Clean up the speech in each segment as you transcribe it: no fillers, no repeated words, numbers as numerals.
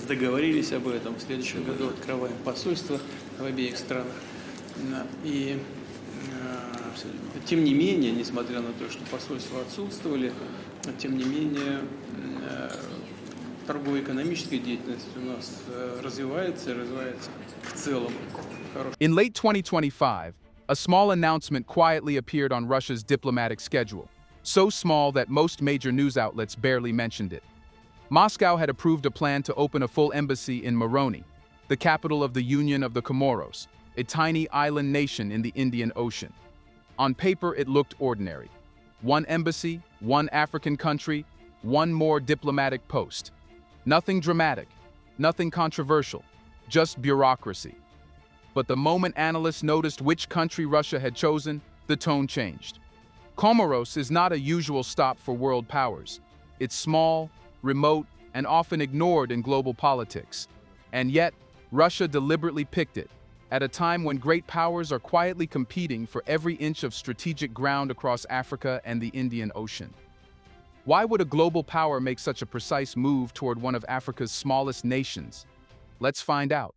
договорились об этом. В следующем году открываем посольство в обеих странах. И тем не менее, несмотря на то, что посольства отсутствовали, тем не менее торгово-экономическая деятельность у нас развивается в целом. In late 2025, a small announcement quietly appeared on Russia's diplomatic schedule, so small that most major news outlets barely mentioned it. Moscow had approved a plan to open a full embassy in Moroni, the capital of the Union of the Comoros, a tiny island nation in the Indian Ocean. On paper, it looked ordinary. One embassy, one African country, one more diplomatic post. Nothing dramatic, nothing controversial, just bureaucracy. But the moment analysts noticed which country Russia had chosen, the tone changed. Comoros is not a usual stop for world powers. It's small, remote, and often ignored in global politics. And yet, Russia deliberately picked it, at a time when great powers are quietly competing for every inch of strategic ground across Africa and the Indian Ocean. Why would a global power make such a precise move toward one of Africa's smallest nations? Let's find out.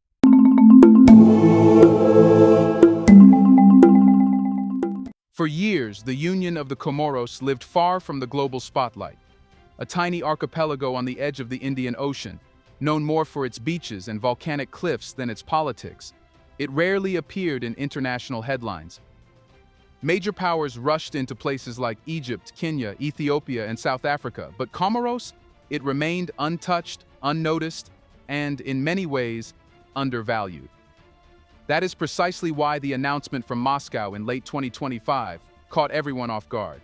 For years, the Union of the Comoros lived far from the global spotlight. A tiny archipelago on the edge of the Indian Ocean, known more for its beaches and volcanic cliffs than its politics, it rarely appeared in international headlines. Major powers rushed into places like Egypt, Kenya, Ethiopia, and South Africa, but Comoros, it remained untouched, unnoticed, and, in many ways, undervalued. That is precisely why the announcement from Moscow in late 2025 caught everyone off guard.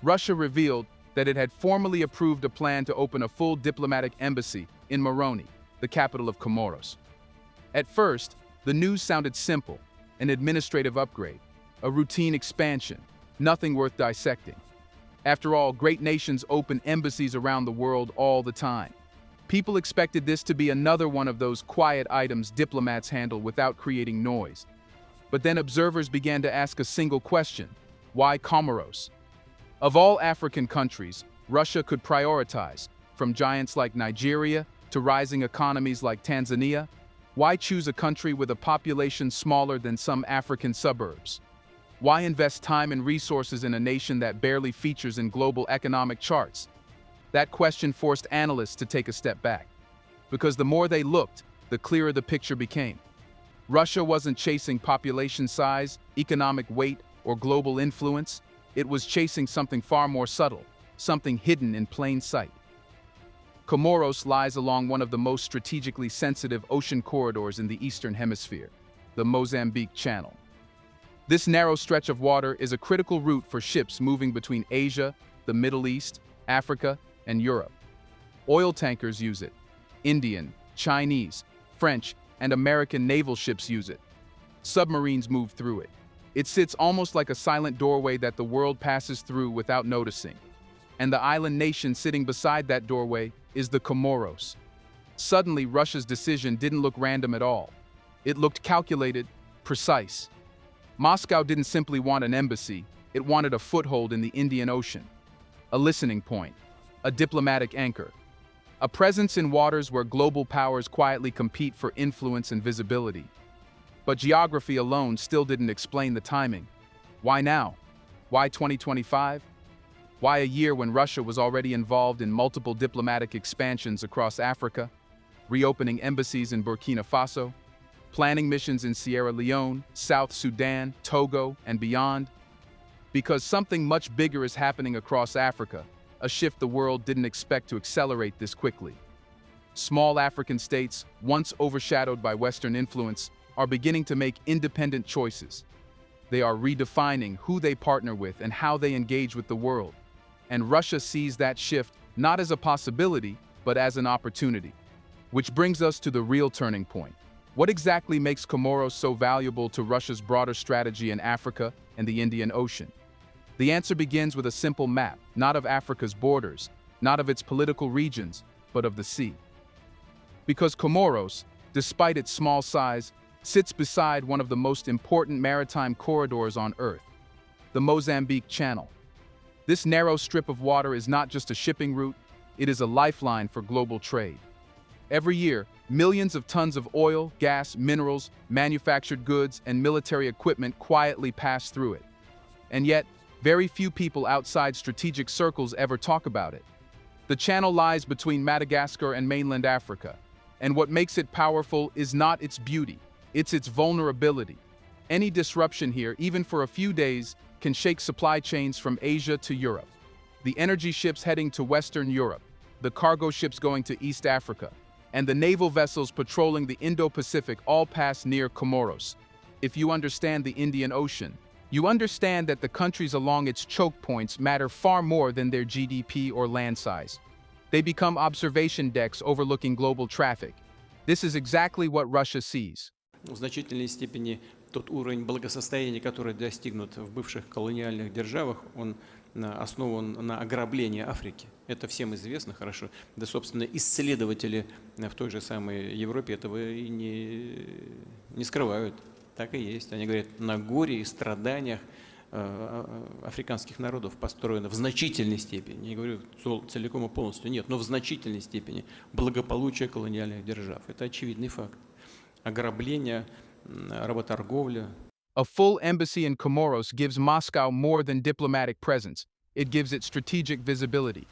Russia revealed that it had formally approved a plan to open a full diplomatic embassy in Moroni, the capital of Comoros. At first, the news sounded simple, an administrative upgrade, a routine expansion, nothing worth dissecting. After all, great nations open embassies around the world all the time. People expected this to be another one of those quiet items diplomats handle without creating noise. But then observers began to ask a single question: why Comoros? Of all African countries, Russia could prioritize, from giants like Nigeria to rising economies like Tanzania. Why choose a country with a population smaller than some African suburbs? Why invest time and resources in a nation that barely features in global economic charts? That question forced analysts to take a step back. Because the more they looked, the clearer the picture became. Russia wasn't chasing population size, economic weight, or global influence. It was chasing something far more subtle, something hidden in plain sight. Comoros lies along one of the most strategically sensitive ocean corridors in the Eastern Hemisphere, the Mozambique Channel. This narrow stretch of water is a critical route for ships moving between Asia, the Middle East, Africa, and Europe. Oil tankers use it. Indian, Chinese, French, and American naval ships use it. Submarines move through it. It sits almost like a silent doorway that the world passes through without noticing. And the island nation sitting beside that doorway is the Comoros. Suddenly, Russia's decision didn't look random at all. It looked calculated, precise. Moscow didn't simply want an embassy, it wanted a foothold in the Indian Ocean. A listening point, a diplomatic anchor, a presence in waters where global powers quietly compete for influence and visibility. But geography alone still didn't explain the timing. Why now? Why 2025? Why a year when Russia was already involved in multiple diplomatic expansions across Africa, reopening embassies in Burkina Faso, planning missions in Sierra Leone, South Sudan, Togo, and beyond? Because something much bigger is happening across Africa, a shift the world didn't expect to accelerate this quickly. Small African states, once overshadowed by Western influence, are beginning to make independent choices. They are redefining who they partner with and how they engage with the world. And Russia sees that shift not as a possibility, but as an opportunity. Which brings us to the real turning point. What exactly makes Comoros so valuable to Russia's broader strategy in Africa and the Indian Ocean? The answer begins with a simple map, not of Africa's borders, not of its political regions, but of the sea. Because Comoros, despite its small size, sits beside one of the most important maritime corridors on Earth, the Mozambique Channel. This narrow strip of water is not just a shipping route, it is a lifeline for global trade. Every year, millions of tons of oil, gas, minerals, manufactured goods, and military equipment quietly pass through it. And yet, very few people outside strategic circles ever talk about it. The channel lies between Madagascar and mainland Africa, and what makes it powerful is not its beauty, it's its vulnerability. Any disruption here, even for a few days, can shake supply chains from Asia to Europe. The energy ships heading to Western Europe, the cargo ships going to East Africa, and the naval vessels patrolling the Indo-Pacific all pass near Comoros. If you understand the Indian Ocean, you understand that the countries along its choke points matter far more than their GDP or land size. They become observation decks overlooking global traffic. This is exactly what Russia sees. В значительной степени тот уровень благосостояния, который достигнут в бывших колониальных державах, он основан на ограблении Африки. Это всем известно хорошо. Да, собственно, исследователи в той же самой Европе этого и не скрывают. Так и есть. Они говорят, на горе и страданиях африканских народов построено в значительной степени, не говорю целиком и полностью, нет, но в значительной степени благополучие колониальных держав. Это очевидный факт. Ограбление, работорговля. A full embassy in Comoros gives Moscow more than diplomatic presence. It gives it strategic visibility.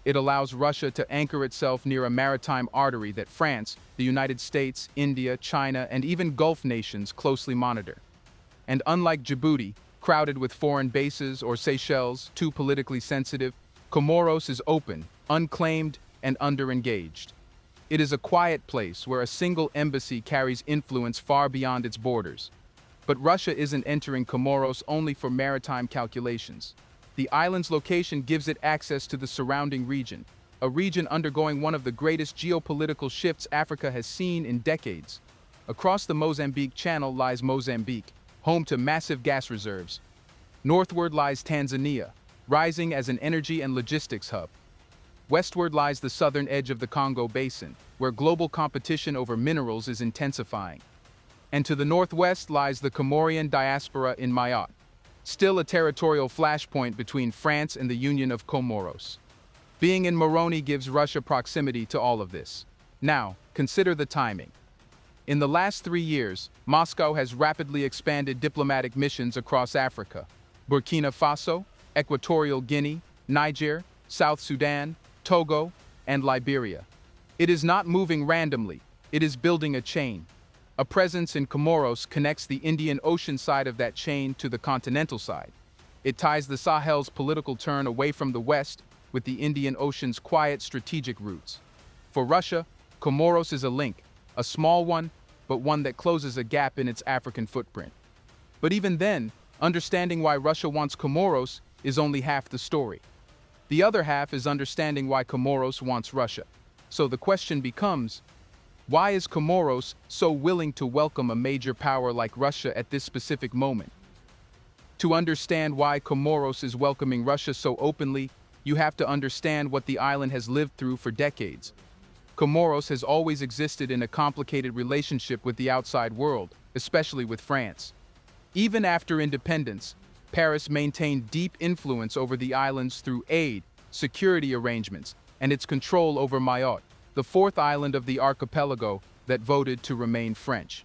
It allows Russia to anchor itself near a maritime artery that France, the United States, India, China, and even Gulf nations closely monitor. And unlike Djibouti, crowded with foreign bases, or Seychelles, too politically sensitive, Comoros is open, unclaimed, and underengaged. It is a quiet place where a single embassy carries influence far beyond its borders. But Russia isn't entering Comoros only for maritime calculations. The island's location gives it access to the surrounding region, a region undergoing one of the greatest geopolitical shifts Africa has seen in decades. Across the Mozambique Channel lies Mozambique, home to massive gas reserves. Northward lies Tanzania, rising as an energy and logistics hub. Westward lies the southern edge of the Congo Basin, where global competition over minerals is intensifying. And to the northwest lies the Comorian diaspora in Mayotte, still a territorial flashpoint between France and the Union of Comoros. Being in Moroni gives Russia proximity to all of this. Now, consider the timing. In the last 3 years, Moscow has rapidly expanded diplomatic missions across Africa: Burkina Faso, Equatorial Guinea, Niger, South Sudan, Togo, and Liberia. It is not moving randomly, it is building a chain. A presence in Comoros connects the Indian Ocean side of that chain to the continental side. It ties the Sahel's political turn away from the west with the Indian Ocean's quiet strategic roots. For Russia, Comoros is a link, a small one, but one that closes a gap in its African footprint. But even then, understanding why Russia wants Comoros is only half the story. The other half is understanding why Comoros wants Russia. So the question becomes, why is Comoros so willing to welcome a major power like Russia at this specific moment? To understand why Comoros is welcoming Russia so openly, you have to understand what the island has lived through for decades. Comoros has always existed in a complicated relationship with the outside world, especially with France. Even after independence, Paris maintained deep influence over the islands through aid, security arrangements, and its control over Mayotte, the fourth island of the archipelago that voted to remain French.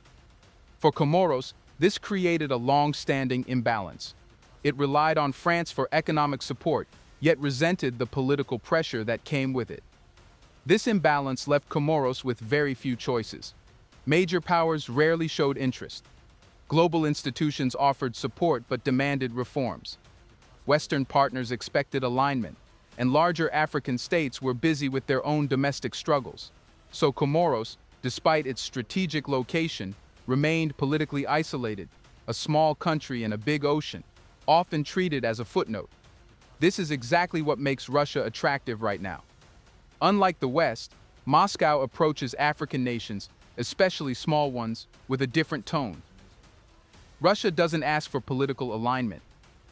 For Comoros, this created a long-standing imbalance. It relied on France for economic support, yet resented the political pressure that came with it. This imbalance left Comoros with very few choices. Major powers rarely showed interest. Global institutions offered support but demanded reforms. Western partners expected alignment, and larger African states were busy with their own domestic struggles. So Comoros, despite its strategic location, remained politically isolated, a small country in a big ocean, often treated as a footnote. This is exactly what makes Russia attractive right now. Unlike the West, Moscow approaches African nations, especially small ones, with a different tone. Russia doesn't ask for political alignment.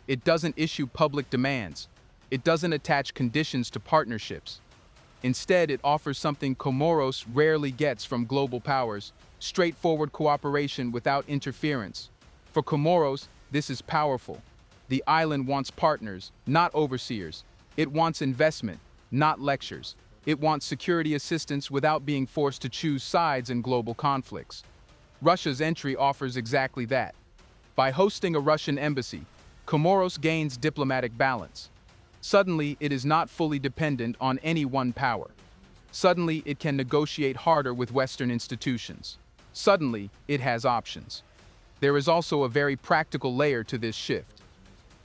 It doesn't issue public demands. It doesn't attach conditions to partnerships. Instead, it offers something Comoros rarely gets from global powers: straightforward cooperation without interference. For Comoros, this is powerful. The island wants partners, not overseers. It wants investment, not lectures. It wants security assistance without being forced to choose sides in global conflicts. Russia's entry offers exactly that. By hosting a Russian embassy, Comoros gains diplomatic balance. Suddenly, it is not fully dependent on any one power. Suddenly, it can negotiate harder with Western institutions. Suddenly, it has options. There is also a very practical layer to this shift.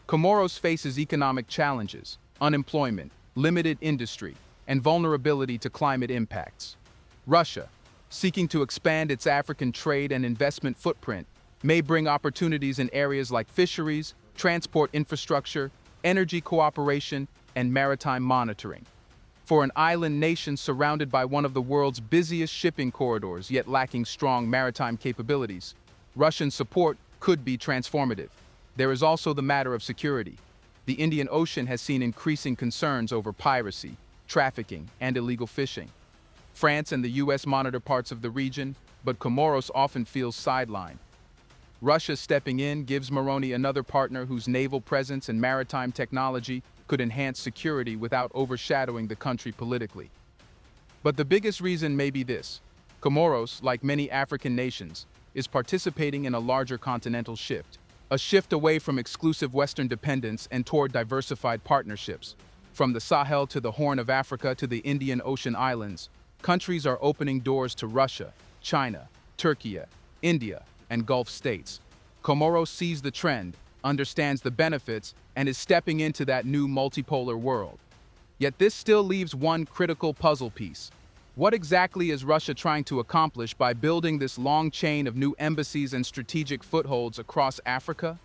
Comoros faces economic challenges, unemployment, limited industry, and vulnerability to climate impacts. Russia, seeking to expand its African trade and investment footprint, may bring opportunities in areas like fisheries, transport infrastructure, energy cooperation, and maritime monitoring. For an island nation surrounded by one of the world's busiest shipping corridors yet lacking strong maritime capabilities, Russian support could be transformative. There is also the matter of security. The Indian Ocean has seen increasing concerns over piracy, trafficking, and illegal fishing. France and the US monitor parts of the region, but Comoros often feels sidelined. Russia stepping in gives Moroni another partner whose naval presence and maritime technology could enhance security without overshadowing the country politically. But the biggest reason may be this. Comoros, like many African nations, is participating in a larger continental shift, a shift away from exclusive Western dependence and toward diversified partnerships. From the Sahel to the Horn of Africa to the Indian Ocean islands, countries are opening doors to Russia, China, Turkey, India, and Gulf states. Comoros sees the trend, understands the benefits, and is stepping into that new multipolar world. Yet this still leaves one critical puzzle piece. What exactly is Russia trying to accomplish by building this long chain of new embassies and strategic footholds across Africa?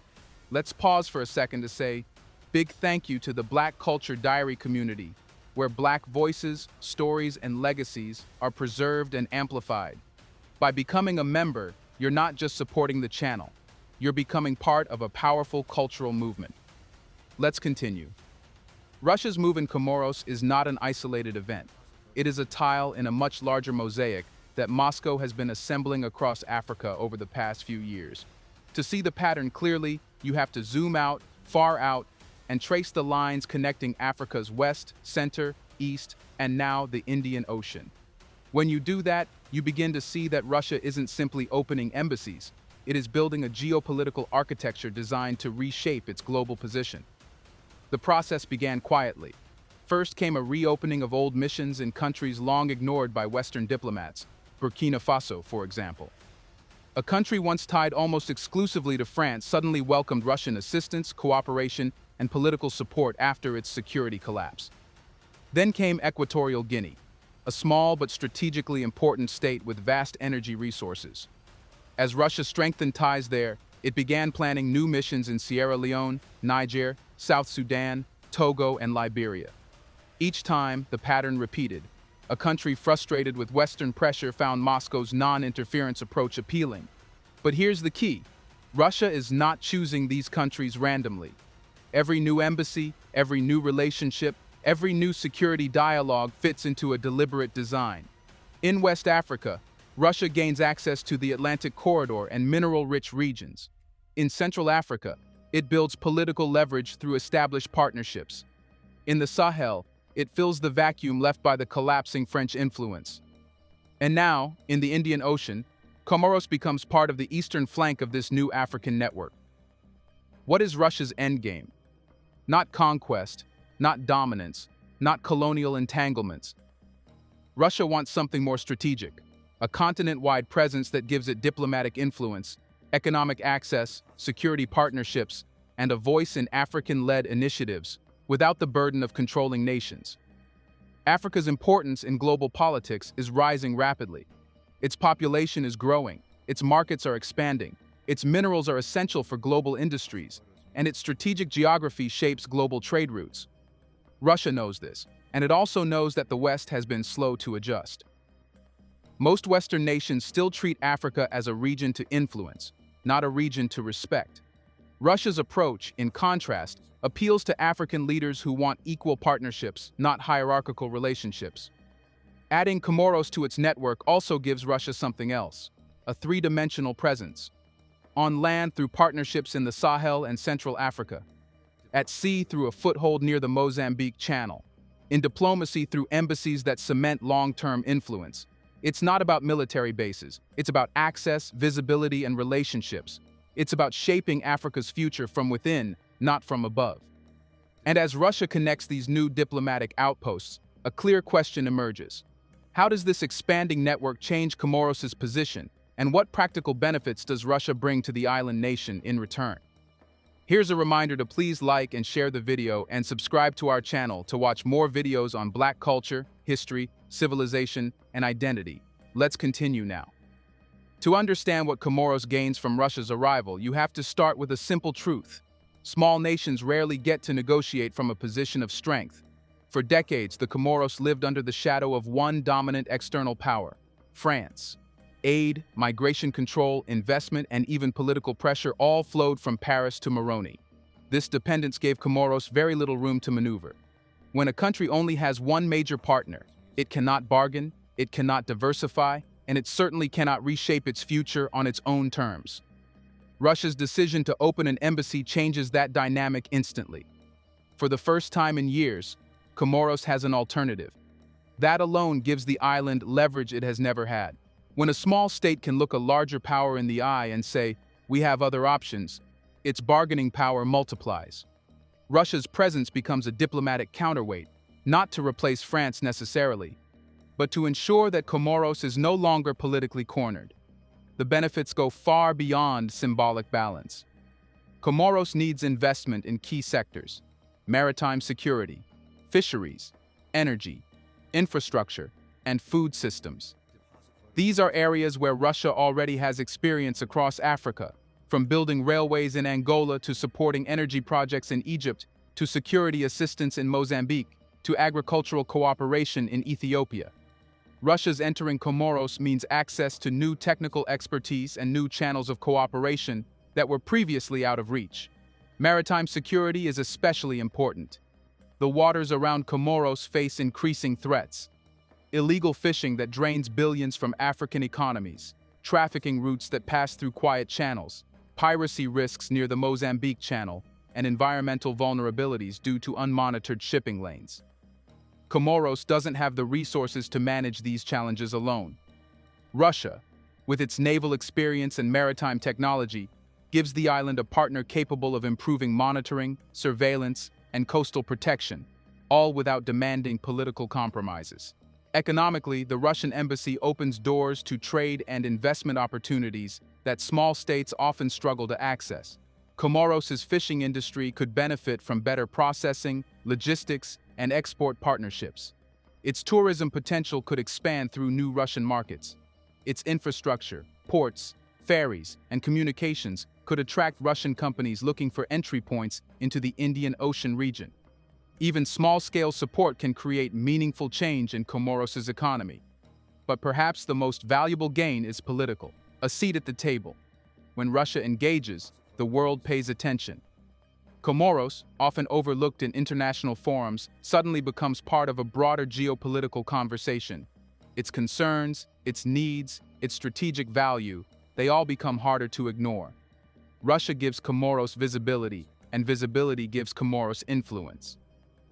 Let's pause for a second to say, big thank you to the Black Culture Diary community, where Black voices, stories, and legacies are preserved and amplified. By becoming a member, you're not just supporting the channel. You're becoming part of a powerful cultural movement. Let's continue. Russia's move in Comoros is not an isolated event. It is a tile in a much larger mosaic that Moscow has been assembling across Africa over the past few years. To see the pattern clearly, you have to zoom out, far out, and trace the lines connecting Africa's west, center, east, and now the Indian Ocean. When you do that, you begin to see that Russia isn't simply opening embassies. It is building a geopolitical architecture designed to reshape its global position. The process began quietly. First came a reopening of old missions in countries long ignored by Western diplomats, Burkina Faso, for example. A country once tied almost exclusively to France suddenly welcomed Russian assistance, cooperation, and political support after its security collapse. Then came Equatorial Guinea, a small but strategically important state with vast energy resources. As Russia strengthened ties there, it began planning new missions in Sierra Leone, Niger, South Sudan, Togo, and Liberia. Each time, the pattern repeated. A country frustrated with Western pressure found Moscow's non-interference approach appealing. But here's the key. Russia is not choosing these countries randomly. Every new embassy, every new relationship, every new security dialogue fits into a deliberate design. In West Africa, Russia gains access to the Atlantic corridor and mineral-rich regions. In Central Africa, it builds political leverage through established partnerships. In the Sahel, it fills the vacuum left by the collapsing French influence. And now, in the Indian Ocean, Comoros becomes part of the eastern flank of this new African network. What is Russia's endgame? Not conquest, not dominance, not colonial entanglements. Russia wants something more strategic, a continent-wide presence that gives it diplomatic influence, economic access, security partnerships, and a voice in African-led initiatives without the burden of controlling nations. Africa's importance in global politics is rising rapidly. Its population is growing, its markets are expanding, its minerals are essential for global industries, and its strategic geography shapes global trade routes. Russia knows this, and it also knows that the West has been slow to adjust. Most Western nations still treat Africa as a region to influence, not a region to respect. Russia's approach, in contrast, appeals to African leaders who want equal partnerships, not hierarchical relationships. Adding Comoros to its network also gives Russia something else, a three-dimensional presence. On land through partnerships in the Sahel and Central Africa. At sea through a foothold near the Mozambique Channel. in diplomacy through embassies that cement long-term influence. It's not about military bases. It's about access, visibility, and relationships. It's about shaping Africa's future from within, not from above. And as Russia connects these new diplomatic outposts, a clear question emerges. How does this expanding network change Comoros' position, and what practical benefits does Russia bring to the island nation in return? Here's a reminder to please like and share the video and subscribe to our channel to watch more videos on Black culture, history, civilization, and identity. Let's continue now. To understand what Comoros gains from Russia's arrival, you have to start with a simple truth. Small nations rarely get to negotiate from a position of strength. For decades, the Comoros lived under the shadow of one dominant external power, France. Aid, migration control, investment, and even political pressure all flowed from Paris to Moroni. This dependence gave Comoros very little room to maneuver. When a country only has one major partner, it cannot bargain, it cannot diversify, and it certainly cannot reshape its future on its own terms. Russia's decision to open an embassy changes that dynamic instantly. For the first time in years, Comoros has an alternative. That alone gives the island leverage it has never had. When a small state can look a larger power in the eye and say, "We have other options," its bargaining power multiplies. Russia's presence becomes a diplomatic counterweight, not to replace France necessarily, but to ensure that Comoros is no longer politically cornered. The benefits go far beyond symbolic balance. Comoros needs investment in key sectors: maritime security, fisheries, energy, infrastructure, and food systems. These are areas where Russia already has experience across Africa, from building railways in Angola to supporting energy projects in Egypt, to security assistance in Mozambique, to agricultural cooperation in Ethiopia. Russia's entering Comoros means access to new technical expertise and new channels of cooperation that were previously out of reach. Maritime security is especially important. The waters around Comoros face increasing threats: illegal fishing that drains billions from African economies, trafficking routes that pass through quiet channels, piracy risks near the Mozambique Channel, and environmental vulnerabilities due to unmonitored shipping lanes. Comoros doesn't have the resources to manage these challenges alone. Russia, with its naval experience and maritime technology, gives the island a partner capable of improving monitoring, surveillance, and coastal protection, all without demanding political compromises. Economically, the Russian embassy opens doors to trade and investment opportunities that small states often struggle to access. Comoros' fishing industry could benefit from better processing, logistics, and export partnerships. Its tourism potential could expand through new Russian markets. Its infrastructure, ports, ferries, and communications could attract Russian companies looking for entry points into the Indian Ocean region. Even small-scale support can create meaningful change in Comoros' economy. But perhaps the most valuable gain is political: a seat at the table. When Russia engages, the world pays attention. Comoros, often overlooked in international forums, suddenly becomes part of a broader geopolitical conversation. Its concerns, its needs, its strategic value, they all become harder to ignore. Russia gives Comoros visibility, and visibility gives Comoros influence.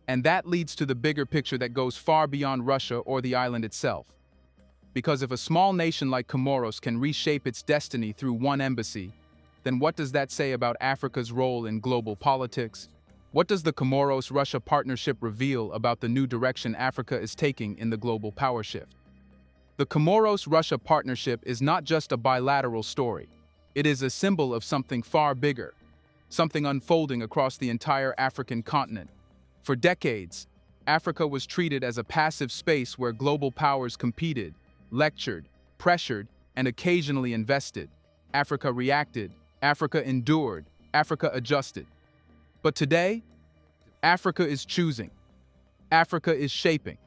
And that leads to the bigger picture that goes far beyond Russia or the island itself. Because if a small nation like Comoros can reshape its destiny through one embassy, then what does that say about Africa's role in global politics? What does the Comoros-Russia partnership reveal about the new direction Africa is taking in the global power shift? The Comoros-Russia partnership is not just a bilateral story. It is a symbol of something far bigger, something unfolding across the entire African continent. For decades, Africa was treated as a passive space where global powers competed, lectured, pressured, and occasionally invested. Africa reacted, Africa endured, Africa adjusted. But today, Africa is choosing. Africa is shaping.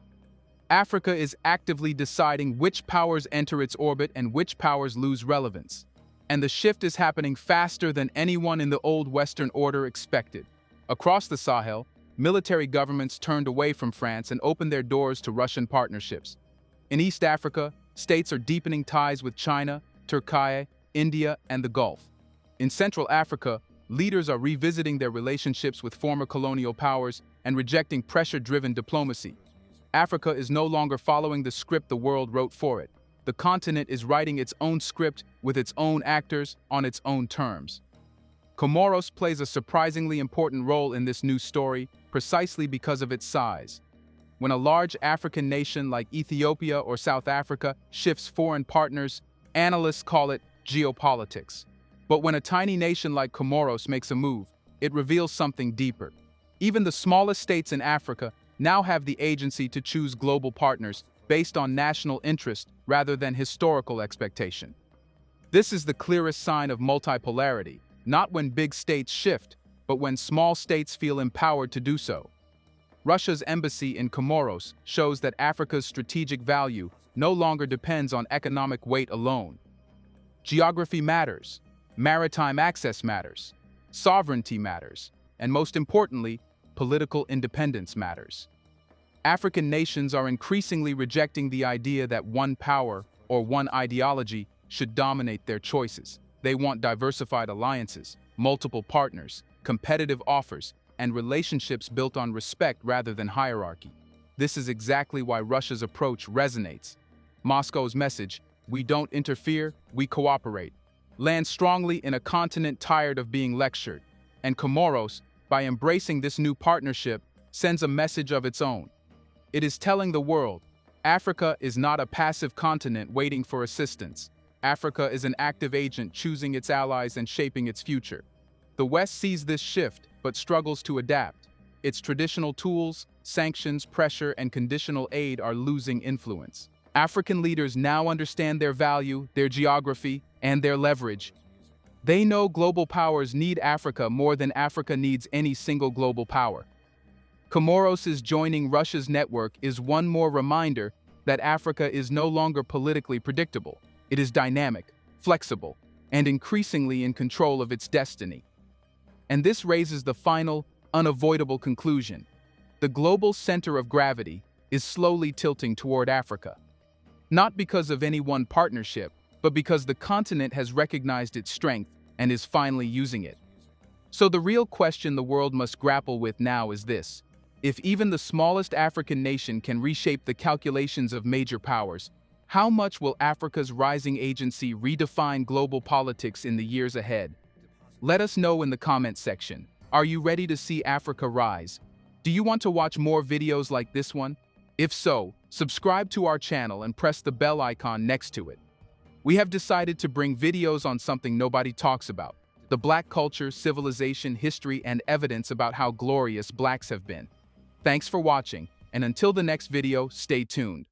Africa is actively deciding which powers enter its orbit and which powers lose relevance. And the shift is happening faster than anyone in the old Western order expected. Across the Sahel, military governments turned away from France and opened their doors to Russian partnerships. In East Africa, states are deepening ties with China, Turkey, India, and the Gulf. In Central Africa, leaders are revisiting their relationships with former colonial powers and rejecting pressure-driven diplomacy. Africa is no longer following the script the world wrote for it. The continent is writing its own script with its own actors on its own terms. Comoros plays a surprisingly important role in this new story precisely because of its size. When a large African nation like Ethiopia or South Africa shifts foreign partners, analysts call it geopolitics. But when a tiny nation like Comoros makes a move, it reveals something deeper. Even the smallest states in Africa now have the agency to choose global partners based on national interest rather than historical expectation. This is the clearest sign of multipolarity, not when big states shift, but when small states feel empowered to do so. Russia's embassy in Comoros shows that Africa's strategic value no longer depends on economic weight alone. Geography matters, maritime access matters, sovereignty matters, and most importantly, political independence matters. African nations are increasingly rejecting the idea that one power or one ideology should dominate their choices. They want diversified alliances, multiple partners, competitive offers, and relationships built on respect rather than hierarchy. This is exactly why Russia's approach resonates. Moscow's message, "We don't interfere, we cooperate," lands strongly in a continent tired of being lectured. And Comoros, by embracing this new partnership, sends a message of its own. It is telling the world, Africa is not a passive continent waiting for assistance. Africa is an active agent choosing its allies and shaping its future. The West sees this shift, but struggles to adapt. Its traditional tools, sanctions, pressure, and conditional aid are losing influence. African leaders now understand their value, their geography, and their leverage. They know global powers need Africa more than Africa needs any single global power. Comoros' joining Russia's network is one more reminder that Africa is no longer politically predictable. It is dynamic, flexible, and increasingly in control of its destiny. And this raises the final, unavoidable conclusion. The global center of gravity is slowly tilting toward Africa. Not because of any one partnership, but because the continent has recognized its strength and is finally using it. So the real question the world must grapple with now is this: if even the smallest African nation can reshape the calculations of major powers, how much will Africa's rising agency redefine global politics in the years ahead? Let us know in the comments section. Are you ready to see Africa rise? Do you want to watch more videos like this one? If so, subscribe to our channel and press the bell icon next to it. We have decided to bring videos on something nobody talks about: the Black culture, civilization, history, and evidence about how glorious Blacks have been. Thanks for watching, and until the next video, stay tuned.